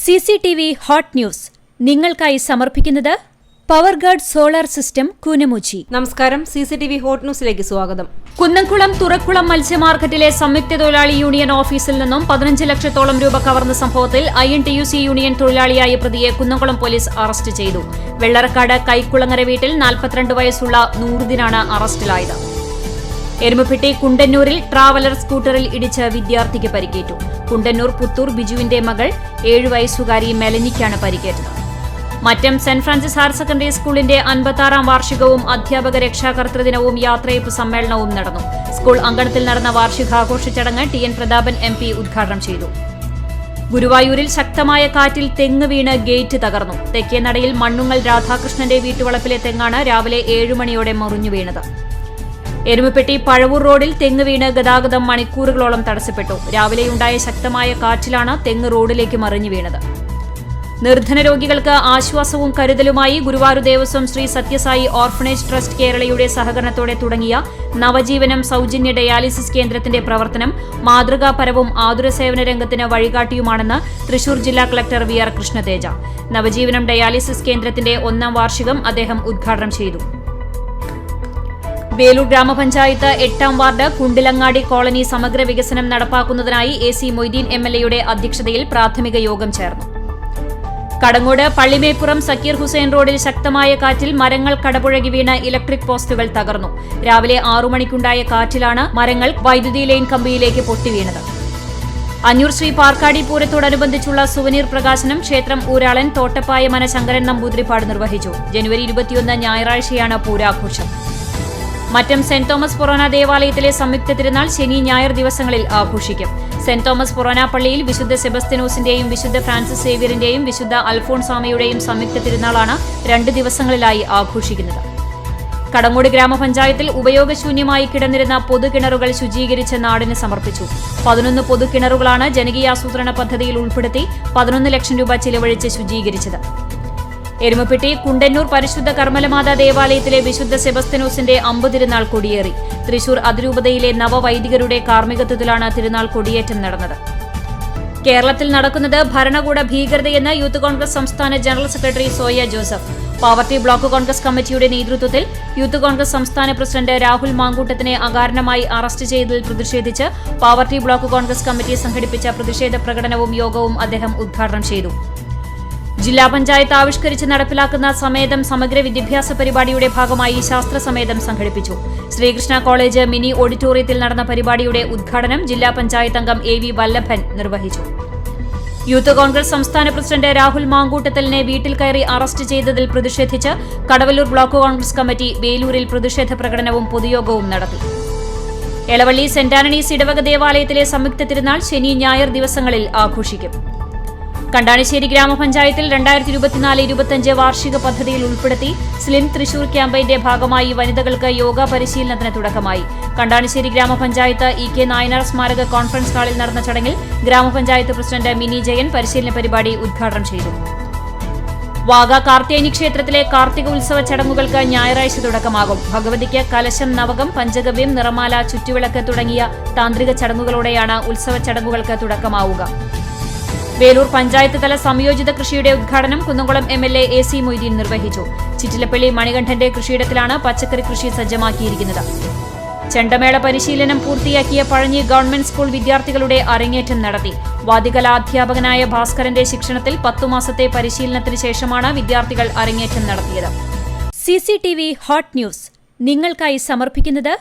CCTV hot news നിങ്ങൾക്കായി സമർപ്പിക്കുന്നത് Powerguard solar system Koonamuchi. നമസ്കാരം, CCTV ഹോട്ട് ന്യൂസിലേക്ക് സ്വാഗതം. കുന്നംകുളം തുറക്കുളം മത്സ്യമാർക്കറ്റിലെ സംയുക്ത തൊഴിലാളി യൂണിയൻ ഓഫീസിൽ നിന്നും 15 ലക്ഷത്തോളം രൂപ കവർന്ന സംഭവത്തിൽ INTUC യൂണിയൻ തൊഴിലാളിയായ പ്രതിയെ കുന്നംകുളം പോലീസ് അറസ്റ്റ് ചെയ്തു. വെള്ളറക്കാട് കൈക്കുളങ്ങര വീട്ടിൽ 42 വയസ്സുള്ള നൂറുദ്ദീനാണ് അറസ്റ്റിലായത്. എരുമപ്പെട്ടി കുണ്ടന്നൂരിൽ ട്രാവലർ സ്കൂട്ടറിൽ ഇടിച്ച് വിദ്യാർത്ഥിക്ക് പരിക്കേറ്റു. കുണ്ടന്നൂർ പുത്തൂർ ബിജുവിന്റെ മകൾ 7 വയസ്സുകാരി മെലനിക്കാണ് പരിക്കേറ്റത്. Mattam saint Francis higher secondary സ്കൂളിന്റെ 56-ാം വാർഷികവും അധ്യാപക രക്ഷാകർതൃ ദിനവും യാത്രയപ്പ് സമ്മേളനവും നടന്നു. സ്കൂൾ അങ്കണത്തിൽ നടന്ന വാർഷികാഘോഷ ചടങ്ങ് TN പ്രതാപൻ MP ഉദ്ഘാടനം ചെയ്തു. ഗുരുവായൂരിൽ ശക്തമായ കാറ്റിൽ തെങ്ങ് വീണ് ഗേറ്റ് തകർന്നു. തെക്കേനടയിൽ മണ്ണുങ്ങൽ രാധാകൃഷ്ണന്റെ വീട്ടുവളപ്പിലെ തെങ്ങാണ് രാവിലെ 7 മണിയോടെ മറിഞ്ഞു വീണത്. എരുമപ്പെട്ടി പഴവൂർ റോഡിൽ തെങ്ങ് വീണ് ഗതാഗതം മണിക്കൂറുകളോളം തടസ്സപ്പെട്ടു. രാവിലെയുണ്ടായ ശക്തമായ കാറ്റിലാണ് തെങ്ങ് റോഡിലേക്ക് മറിഞ്ഞു വീണത്. നിർധന രോഗികൾക്ക് ആശ്വാസവും കരുതലുമായി ഗുരുവായൂർ ദേവസ്വം ശ്രീ സത്യസായി ഓർഫനേജ് ട്രസ്റ്റ് കേരളയുടെ സഹകരണത്തോടെ തുടങ്ങിയ നവജീവനം സൗജന്യ ഡയാലിസിസ് കേന്ദ്രത്തിന്റെ പ്രവർത്തനം മാതൃകാപരവും ആതുര സേവന രംഗത്തിന് വഴികാട്ടിയുമാണെന്ന് തൃശൂർ ജില്ലാ collector VR Krishna Teja. Navajeevanam dialysis കേന്ദ്രത്തിന്റെ 1ാം വാർഷികം അദ്ദേഹം ഉദ്ഘാടനം ചെയ്തു. വേലൂർ ഗ്രാമപഞ്ചായത്ത് 8ാം വാർഡ് കുണ്ടിലങ്ങാടി കോളനി സമഗ്ര വികസനം നടപ്പാക്കുന്നതിനായി AC മൊയ്തീൻ MLAയുടെ അധ്യക്ഷതയിൽ പ്രാഥമിക യോഗം ചേർന്നു. കടങ്ങോട് പള്ളിമേപ്പുറം സക്കീർ ഹുസൈൻ റോഡിൽ ശക്തമായ കാറ്റിൽ മരങ്ങൾ കടപുഴകി വീണ് ഇലക്ട്രിക് പോസ്റ്റുകൾ തകർന്നു. രാവിലെ 6 മണിക്കുണ്ടായ കാറ്റിലാണ് മരങ്ങൾ വൈദ്യുതി ലൈൻ കമ്പിയിലേക്ക് പൊട്ടിവീണത്. അഞ്ഞൂർ ശ്രീ പാർക്കാടി പൂരത്തോടനുബന്ധിച്ചുള്ള സുവനീർ പ്രകാശനം ക്ഷേത്രം ഊരാളൻ തോട്ടപ്പായ മന ശങ്കരൻ നമ്പൂതിരിപ്പാട് നിർവഹിച്ചു. ജനുവരി 21 ഞായറാഴ്ചയാണ് പൂരാഘോഷം. മറ്റം സെന്റ് തോമസ് ഫൊറോന ദേവാലയത്തിലെ സംയുക്ത തിരുനാൾ ശനി ഞായർ ദിവസങ്ങളിൽ ആഘോഷിക്കും. സെന്റ് തോമസ് ഫൊറോന പള്ളിയിൽ വിശുദ്ധ സെബസ്ത്യനോസിന്റെയും വിശുദ്ധ ഫ്രാൻസിസ് സേവ്യറിന്റെയും വിശുദ്ധ അൽഫോൺസാമയുടെയും സംയുക്ത തിരുനാളാണ് 2 ദിവസങ്ങളിലായി ആഘോഷിക്കുന്നത്. കടങ്ങോട് ഗ്രാമപഞ്ചായത്തിൽ ഉപയോഗശൂന്യമായി കിടന്നിരുന്ന പൊതുകിണറുകൾ ശുചീകരിച്ച് നാടിന് സമർപ്പിച്ചു. 11 പൊതുകിണറുകളാണ് ജനകീയാസൂത്രണ പദ്ധതിയിൽ ഉൾപ്പെടുത്തി 11 ലക്ഷം രൂപ ചിലവഴിച്ച് ശുചീകരിച്ചത്. എരുമപ്പെട്ടി കുണ്ടന്നൂർ പരിശുദ്ധ കർമ്മലമാതാ ദേവാലയത്തിലെ വിശുദ്ധ സെബസ്ത്യനോസിന്റെ അമ്പുതിരുനാൾ കൊടിയേറി. തൃശൂർ അതിരൂപതയിലെ നവവൈദികരുടെ കാർമ്മികത്വത്തിലാണ് തിരുനാൾ കൊടിയേറ്റം നടന്നത്. കേരളത്തിൽ നടക്കുന്നത് ഭരണകൂട ഭീകരതയെന്ന് യൂത്ത് കോൺഗ്രസ് സംസ്ഥാന general secretary soya Joseph. Pavaratty block Congress കമ്മിറ്റിയുടെ നേതൃത്വത്തിൽ യൂത്ത് കോൺഗ്രസ് സംസ്ഥാന പ്രസിഡന്റ് രാഹുൽ മാങ്കൂട്ടത്തിനെ അകാരണമായി അറസ്റ്റ് ചെയ്തതിൽ പ്രതിഷേധിച്ച് പാവർട്ടി ബ്ലോക്ക് കോൺഗ്രസ് കമ്മിറ്റി സംഘടിപ്പിച്ച പ്രതിഷേധ പ്രകടനവും യോഗവും അദ്ദേഹം ഉദ്ഘാടനം ചെയ്തു. ജില്ലാ പഞ്ചായത്ത് ആവിഷ്കരിച്ച് നടപ്പിലാക്കുന്ന സമേതം സമഗ്ര വിദ്യാഭ്യാസ പരിപാടിയുടെ ഭാഗമായി ശാസ്ത്ര സമേതം സംഘടിപ്പിച്ചു. ശ്രീകൃഷ്ണ കോളേജ് മിനി ഓഡിറ്റോറിയത്തിൽ നടന്ന പരിപാടിയുടെ ഉദ്ഘാടനം ജില്ലാ പഞ്ചായത്ത് അംഗം AV വല്ലഭൻ നിർവഹിച്ചു. യൂത്ത് കോൺഗ്രസ് സംസ്ഥാന പ്രസിഡന്റ് രാഹുൽ മാങ്കൂട്ടത്തലിനെ വീട്ടിൽ കയറി അറസ്റ്റ് ചെയ്തതിൽ പ്രതിഷേധിച്ച് കടവല്ലൂർ ബ്ലോക്ക് കോൺഗ്രസ് കമ്മിറ്റി വേലൂരിൽ പ്രതിഷേധ പ്രകടനവും പൊതുയോഗവും നടത്തി. എളവള്ളി സെന്റ് ആന്റണീസ് ഇടവക ദേവാലയത്തിലെ സംയുക്ത തിരുനാൾ ശനി ഞായർ ദിവസങ്ങളിൽ ആഘോഷിക്കും. കണ്ടാണിശ്ശേരി ഗ്രാമപഞ്ചായത്തിൽ 2024-25 വാർഷിക പദ്ധതിയിൽ ഉൾപ്പെടുത്തി സ്ലിം തൃശൂർ ക്യാമ്പയിന്റെ ഭാഗമായി വനിതകൾക്ക് യോഗ പരിശീലനത്തിന് തുടക്കമായി. കണ്ടാണിശ്ശേരി ഗ്രാമപഞ്ചായത്ത് EK നായനാർ സ്മാരക കോൺഫറൻസ് ഹാളിൽ നടന്ന ചടങ്ങിൽ ഗ്രാമപഞ്ചായത്ത് പ്രസിഡന്റ് മിനി ജയൻ പരിശീലന പരിപാടി ഉദ്ഘാടനം ചെയ്തു. വാഗ കാർത്തേനി ക്ഷേത്രത്തിലെ കാർത്തിക ഉത്സവ ചടങ്ങുകൾക്ക് ഞായറാഴ്ച തുടക്കമാകും. ഭഗവതിക്ക് കലശം, നവകം, പഞ്ചഗവ്യം, നിറമാല, ചുറ്റുവിളക്ക് തുടങ്ങിയ താന്ത്രിക ചടങ്ങുകളോടെയാണ് ഉത്സവ ചടങ്ങുകൾക്ക് തുടക്കമാവുക. വേലൂർ പഞ്ചായത്ത് തല സംയോജിത കൃഷിയുടെ ഉദ്ഘാടനം കുന്നംകുളം MLA AC മൊയ്തീൻ നിർവഹിച്ചു. ചിറ്റിലപ്പള്ളി മണികണ്ഠന്റെ കൃഷിയിടത്തിലാണ് പച്ചക്കറി കൃഷി സജ്ജമാക്കിയിരിക്കുന്നത്. ചെണ്ടമേള പരിശീലനം പൂർത്തിയാക്കിയ പഴഞ്ഞി ഗവൺമെന്റ് സ്കൂൾ വിദ്യാർത്ഥികളുടെ അരങ്ങേറ്റം നടത്തി. വാദ്യകലാധ്യാപകനായ ഭാസ്കരന്റെ ശിക്ഷണത്തിൽ 10 മാസത്തെ പരിശീലനത്തിന് ശേഷമാണ് വിദ്യാർത്ഥികൾ അരങ്ങേറ്റം നടത്തിയത്. CCTV ഹോട്ട് ന്യൂസ് നിങ്ങൾക്കായി സമർപ്പിക്കുന്നത്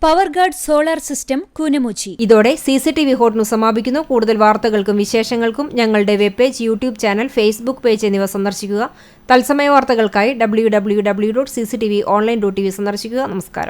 പവർഗാർഡ് സോളാർ സിസ്റ്റം കൂനമുച്ചി. ഇതോടെ CCTV ഹോട്ട് ന്യൂസ് സമാപിക്കുന്നു. കൂടുതൽ വാർത്തകൾക്കും വിശേഷങ്ങൾക്കും ഞങ്ങളുടെ web page, YouTube channel, Facebook page എന്നിവ സന്ദർശിക്കുക. തത്സമയ വാർത്തകൾക്കായി www.cctv.online.tv സന്ദർശിക്കുക. നമസ്കാരം.